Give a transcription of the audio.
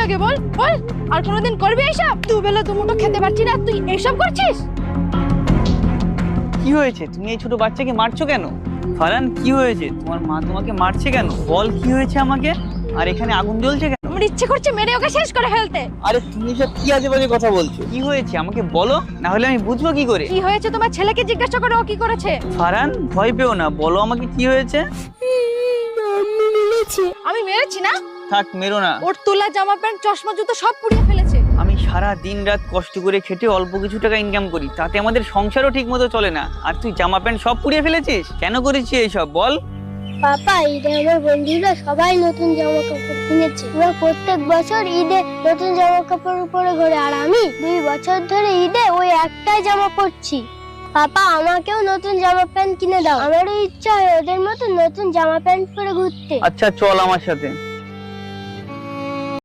লাগে বল বল, আর কোনোদিন করবি এইসব? দুবেলা দুমুঠো খেতে পারছি না, তুই এইসব করছিস? কি হয়েছে? তুমি এই ছোট বাচ্চাকে মারছো কেন? ফারহান, কি হয়েছে? তোমার মা তোমাকে মারছে কেন? বল কি হয়েছে আমাকে। আর এখানে আগুন জ্বলছে কেন? আমার ইচ্ছে করছে মেরে ওকে শেষ করে ফেলতে। আরে তুমি সব কি আজে বাজে কথা বলছো? কি হয়েছে আমাকে বলো, না হলে আমি বুঝবো কি করে? কি হয়েছে তোমার ছেলেকে জিজ্ঞাসা করো, ও কি করেছে। ফারহান, ভয় পেও না, বলো আমাকে কি হয়েছে। আমি মেরেছি না? থাক, মেরো না। ওর তোলা জামা প্যান্ট চশমা জুতো সব পুড়িয়ে ফেলেছে। আমি সারা দিন রাত কষ্ট করে খেটে অল্প কিছু টাকা ইনকাম করি, তাতে আমাদের সংসারও ঠিক মতো চলে না, আর তুই জামা প্যান্ট সব পুড়িয়ে ফেলেছিস? কেন করেছিস এইসব বল? পাপা, ঈদে আমার বন্ধুরা সবাই নতুন জামা কাপড় কিনেছে। ওরা প্রত্যেক বছর ঈদে নতুন জামা কাপড় পরে ঘোরে, আর আমি 2 বছর ধরে ঈদে ওই একটাই জামা পরছি। পাপা, আমাকেও নতুন জামা প্যান্ট কিনে দাও। আমারও ইচ্ছা হয় ওদের মতো নতুন জামা প্যান্ট পরে ঘুরতে। আচ্ছা চল আমার সাথে।